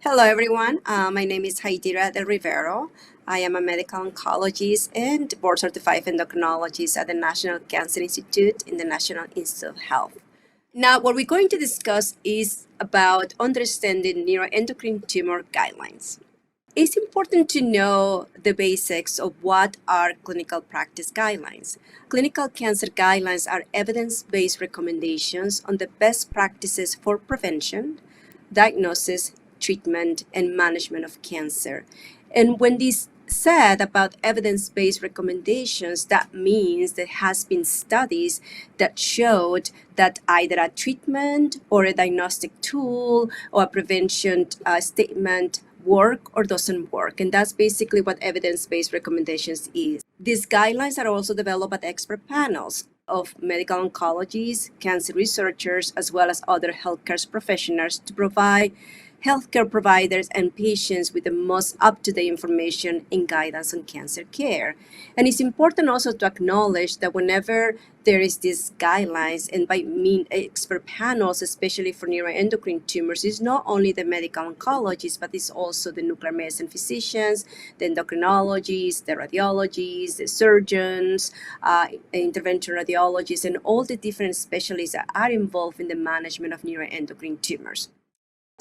Hello, everyone. My name is Jaydira Del Rivero. I am a medical oncologist and board certified endocrinologist at the National Cancer Institute in the National Institute of Health. Now, what we're going to discuss is about understanding neuroendocrine tumor guidelines. It's important to know the basics of what are clinical practice guidelines. Clinical cancer guidelines are evidence-based recommendations on the best practices for prevention, diagnosis, treatment, and management of cancer. And when this said about evidence-based recommendations, that means there has been studies that showed that either a treatment or a diagnostic tool or a prevention statement work or doesn't work. And that's basically what evidence-based recommendations is. These guidelines are also developed by expert panels of medical oncologists, cancer researchers, as well as other healthcare professionals to provide healthcare providers and patients with the most up-to-date information and guidance on cancer care. And it's important also to acknowledge that whenever there is these guidelines, and by mean expert panels, especially for neuroendocrine tumors, it's not only the medical oncologists, but it's also the nuclear medicine physicians, the endocrinologists, the radiologists, the surgeons, intervention radiologists, and all the different specialists that are involved in the management of neuroendocrine tumors.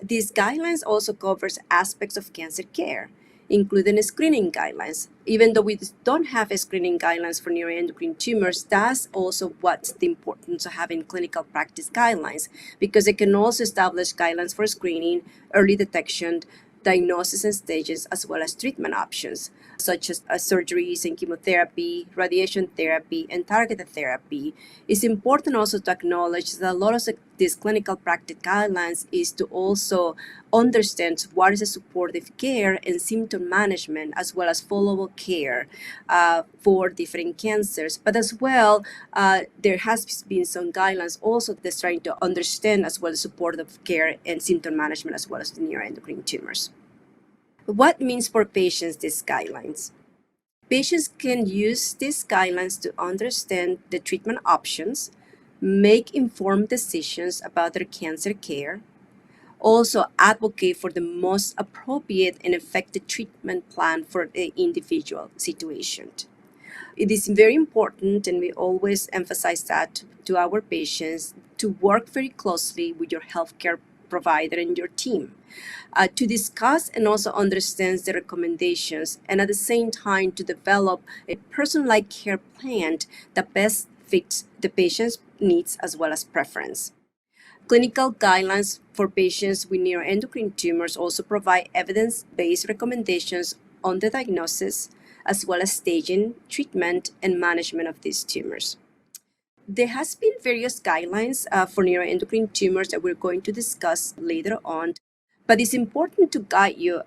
These guidelines also covers aspects of cancer care, including screening guidelines. Even though we don't have screening guidelines for neuroendocrine tumors, that's also what's the importance of having clinical practice guidelines, because they can also establish guidelines for screening, early detection, diagnosis and stages, as well as treatment options, such as surgeries and chemotherapy, radiation therapy, and targeted therapy. It's important also to acknowledge that a lot of these clinical practice guidelines is to also understand what is a supportive care and symptom management, as well as follow-up care for different cancers. But as well, there has been some guidelines also that's trying to understand as well supportive care and symptom management, as well as the neuroendocrine tumors. What means for patients these guidelines? Patients can use these guidelines to understand the treatment options, make informed decisions about their cancer care, also advocate for the most appropriate and effective treatment plan for the individual situation. It is very important, and we always emphasize that to our patients, to work very closely with your healthcare provider and your team to discuss and also understand the recommendations, and at the same time to develop a personalized care plan that best fits the patient's needs as well as preference. Clinical guidelines for patients with neuroendocrine tumors also provide evidence-based recommendations on the diagnosis, as well as staging, treatment, and management of these tumors. There has been various guidelines for neuroendocrine tumors that we're going to discuss later on, but it's important to guide you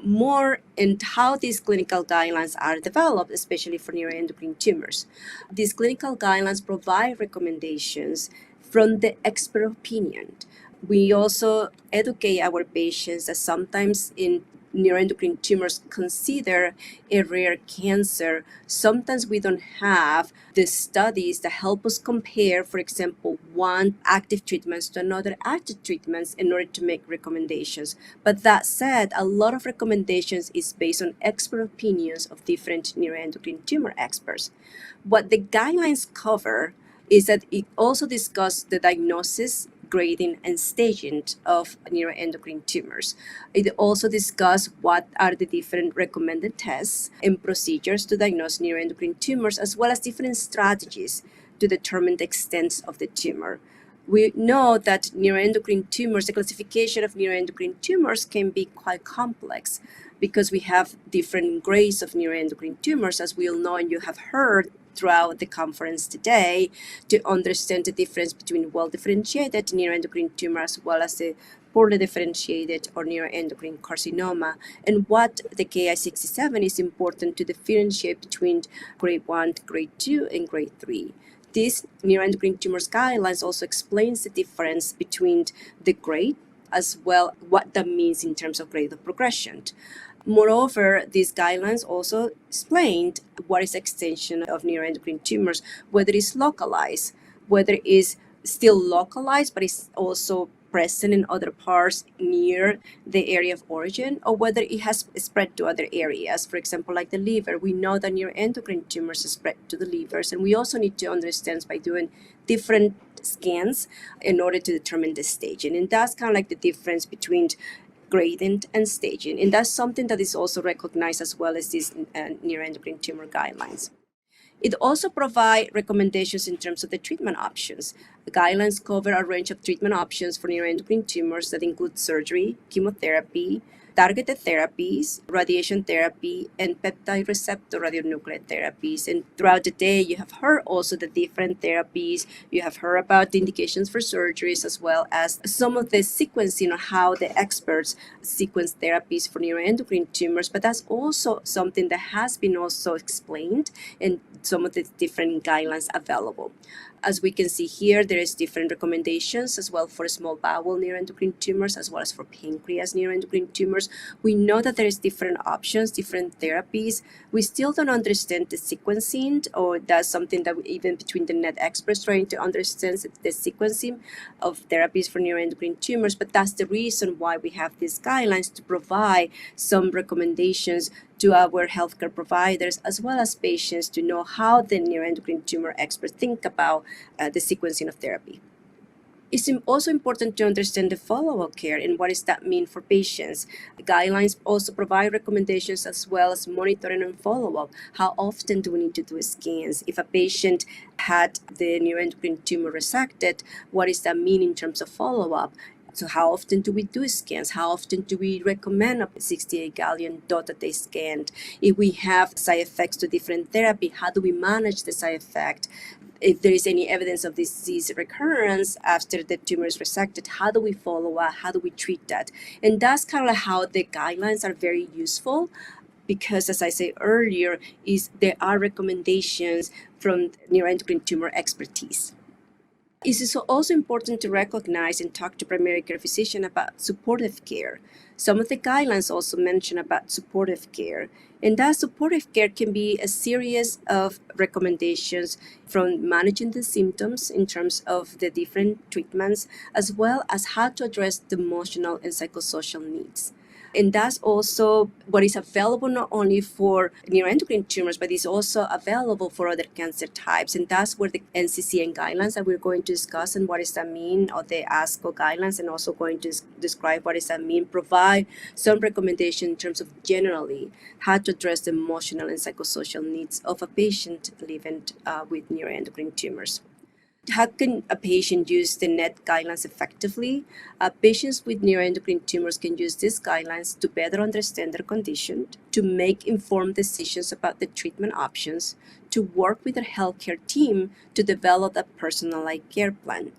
more in how these clinical guidelines are developed, especially for neuroendocrine tumors. These clinical guidelines provide recommendations from the expert opinion. We also educate our patients that sometimes in neuroendocrine tumors consider a rare cancer. Sometimes we don't have the studies that help us compare, for example, one active treatments to another active treatments in order to make recommendations. But that said, a lot of recommendations is based on expert opinions of different neuroendocrine tumor experts. What the guidelines cover is that it also discusses the diagnosis, grading, and staging of neuroendocrine tumors. It also discusses what are the different recommended tests and procedures to diagnose neuroendocrine tumors, as well as different strategies to determine the extent of the tumor. We know that neuroendocrine tumors, the classification of neuroendocrine tumors can be quite complex because we have different grades of neuroendocrine tumors, as we all know and you have heard throughout the conference today, to understand the difference between well-differentiated neuroendocrine tumor as well as the poorly differentiated or neuroendocrine carcinoma, and what the Ki-67 is important to differentiate between grade 1, grade 2, and grade 3. This neuroendocrine tumors guidelines also explains the difference between the grade as well what that means in terms of grade of progression. Moreover, these guidelines also explained what is extension of neuroendocrine tumors, whether it's localized, whether it's still localized, but it's also present in other parts near the area of origin, or whether it has spread to other areas. For example, like the liver, we know that neuroendocrine tumors spread to the livers, and we also need to understand by doing different scans in order to determine the staging. And that's kind of like the difference between gradient and staging. And that's something that is also recognized as well as these neuroendocrine tumor guidelines. It also provides recommendations in terms of the treatment options. The guidelines cover a range of treatment options for neuroendocrine tumors that include surgery, chemotherapy, targeted therapies, radiation therapy, and peptide receptor radionuclide therapies. And throughout the day, you have heard also the different therapies. You have heard about the indications for surgeries, as well as some of the sequencing of how the experts sequence therapies for neuroendocrine tumors. But that's also something that has been also explained in some of the different guidelines available. As we can see here, there is different recommendations as well for small bowel neuroendocrine tumors, as well as for pancreas neuroendocrine tumors. We know that there is different options, different therapies. We still don't understand the sequencing, or that's something that even between the net experts trying to understand the sequencing of therapies for neuroendocrine tumors. But that's the reason why we have these guidelines, to provide some recommendations to our healthcare providers as well as patients to know how the neuroendocrine tumor experts think about the sequencing of therapy. It's also important to understand the follow-up care and what does that mean for patients. The guidelines also provide recommendations as well as monitoring and follow-up. How often do we need to do scans? If a patient had the neuroendocrine tumor resected, what does that mean in terms of follow-up? So how often do we do scans? How often do we recommend a 68 gallium dot that they scanned? If we have side effects to different therapy, how do we manage the side effect? If there is any evidence of disease recurrence after the tumor is resected, how do we follow up? How do we treat that? And that's kind of how the guidelines are very useful, because as I said earlier, there are recommendations from neuroendocrine tumor expertise. It is also important to recognize and talk to primary care physician about supportive care. Some of the guidelines also mention about supportive care, and that supportive care can be a series of recommendations from managing the symptoms in terms of the different treatments, as well as how to address the emotional and psychosocial needs. And that's also what is available not only for neuroendocrine tumors, but is also available for other cancer types. And that's where the NCCN guidelines that we're going to discuss and what does that mean, or the ASCO guidelines, and also going to describe what does that mean, provide some recommendation in terms of generally how to address the emotional and psychosocial needs of a patient living with neuroendocrine tumors. How can a patient use the NET guidelines effectively? Patients with neuroendocrine tumors can use these guidelines to better understand their condition, to make informed decisions about the treatment options, to work with their healthcare team to develop a personalized care plan.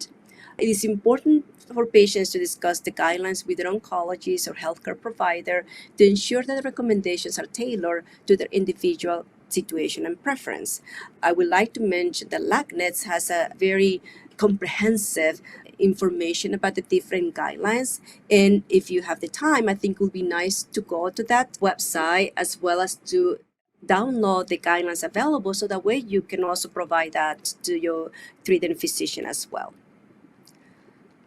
It is important for patients to discuss the guidelines with their oncologist or healthcare provider to ensure that the recommendations are tailored to their individual situation and preference. I would like to mention that LACNETS has a very comprehensive information about the different guidelines, and if you have the time, I think it would be nice to go to that website as well as to download the guidelines available, so that way you can also provide that to your treating physician as well.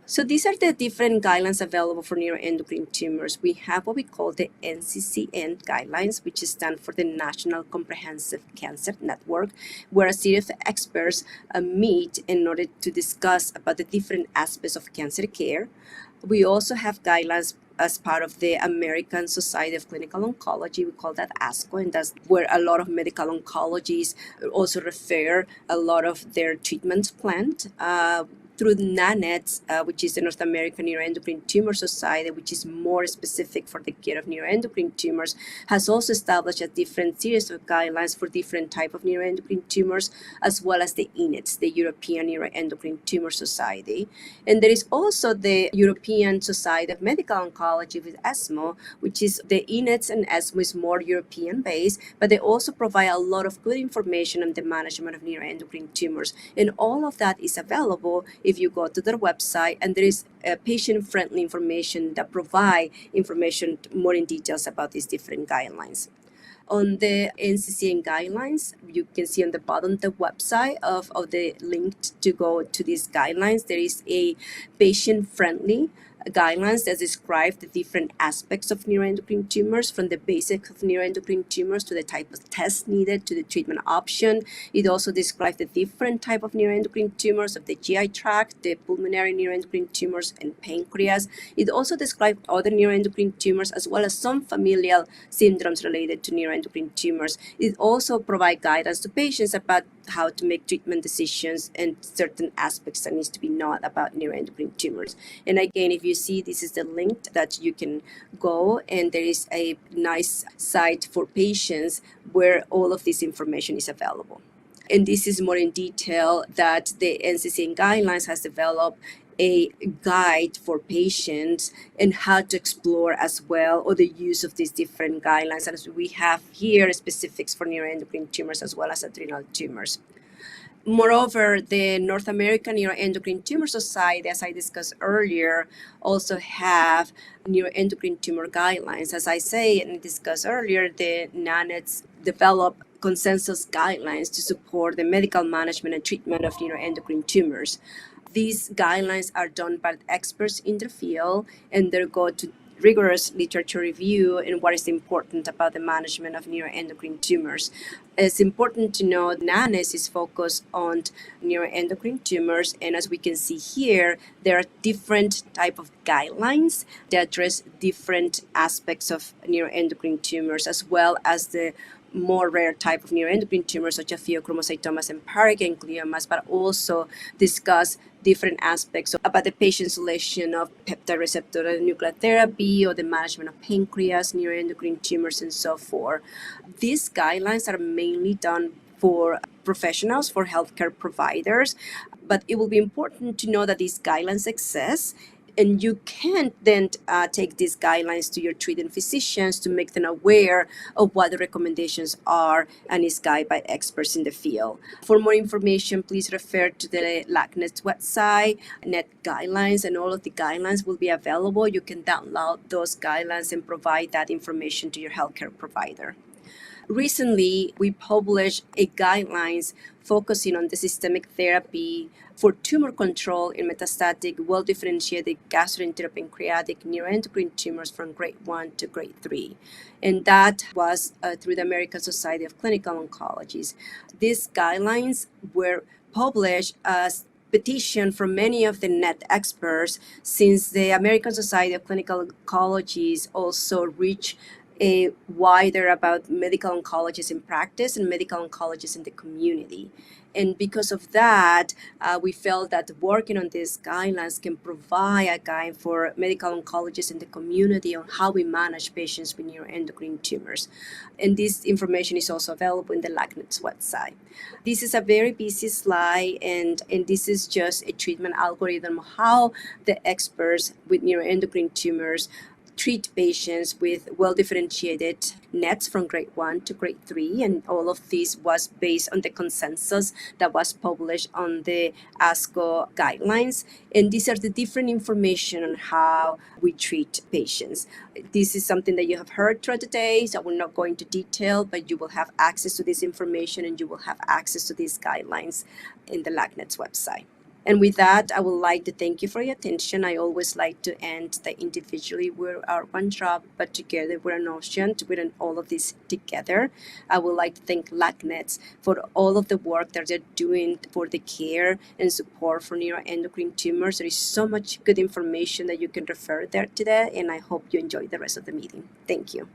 So these are the different guidelines available for neuroendocrine tumors. We have what we call the NCCN guidelines, which stand for the National Comprehensive Cancer Network, where a series of experts meet in order to discuss about the different aspects of cancer care. We also have guidelines as part of the American Society of Clinical Oncology. We call that ASCO, and that's where a lot of medical oncologists also refer a lot of their treatment plans. Through NANETS, which is the North American Neuroendocrine Tumor Society, which is more specific for the care of neuroendocrine tumors, has also established a different series of guidelines for different types of neuroendocrine tumors, as well as the ENETS, the European Neuroendocrine Tumor Society. And there is also the European Society of Medical Oncology with ESMO, which is the ENETS, and ESMO is more European-based, but they also provide a lot of good information on the management of neuroendocrine tumors. And all of that is available if you go to their website, and there is patient-friendly information that provide information more in details about these different guidelines. on the NCCN guidelines. You can see on the bottom the website of the link to go to these guidelines. There is a patient-friendly guidelines that describe the different aspects of neuroendocrine tumors, from the basics of neuroendocrine tumors to the type of test needed to the treatment option. It also describes the different type of neuroendocrine tumors of the GI tract, the pulmonary neuroendocrine tumors, and pancreas. It also describes other neuroendocrine tumors as well as some familial syndromes related to neuroendocrine tumors. It also provides guidance to patients about how to make treatment decisions and certain aspects that needs to be known about neuroendocrine tumors. And again, if you see, this is the link that you can go, and there is a nice site for patients where all of this information is available. And this is more in detail that the NCCN guidelines has developed a guide for patients and how to explore as well, or the use of these different guidelines. And as we have here specifics for neuroendocrine tumors as well as adrenal tumors. Moreover, the North American Neuroendocrine Tumor Society, as I discussed earlier, also have neuroendocrine tumor guidelines. As I say and discussed earlier, the LACNETS develop consensus guidelines to support the medical management and treatment of neuroendocrine tumors. These guidelines are done by experts in the field, and they go to rigorous literature review and what is important about the management of neuroendocrine tumors. It's important to know NANES is focused on neuroendocrine tumors, and as we can see here, there are different type of guidelines that address different aspects of neuroendocrine tumors, as well as the more rare type of neuroendocrine tumors such as pheochromocytomas and paragangliomas, but also discuss different aspects about the patient selection of peptide receptor nuclear therapy or the management of pancreas, neuroendocrine tumors, and so forth. These guidelines are mainly done for professionals, for healthcare providers, but it will be important to know that these guidelines exist, and you can then take these guidelines to your treating physicians to make them aware of what the recommendations are and is guided by experts in the field. For more information, please refer to the LACNETS website, NET guidelines, and all of the guidelines will be available. You can download those guidelines and provide that information to your healthcare provider. Recently, we published a guidelines focusing on the systemic therapy for tumor control in metastatic, well-differentiated gastroenteropancreatic neuroendocrine tumors from grade 1 to grade 3. And that was through the American Society of Clinical Oncology. These guidelines were published as petition from many of the NET experts, since the American Society of Clinical Oncology also reached a wider about medical oncologists in practice and medical oncologists in the community. And because of that, we felt that working on these guidelines can provide a guide for medical oncologists in the community on how we manage patients with neuroendocrine tumors. And this information is also available in the LACNETS website. This is a very busy slide, and this is just a treatment algorithm of how the experts with neuroendocrine tumors treat patients with well-differentiated NETs from grade 1 to grade 3, and all of this was based on the consensus that was published on the ASCO guidelines. And these are the different information on how we treat patients. This is something that you have heard throughout the day, so I will not go into detail, but you will have access to this information and you will have access to these guidelines in the LACNETS website. And with that, I would like to thank you for your attention. I always like to end that individually we are one drop, but together we're an ocean, to put all of this together. I would like to thank LACNETS for all of the work that they're doing for the care and support for neuroendocrine tumors. There is so much good information that you can refer there today, and I hope you enjoy the rest of the meeting. Thank you.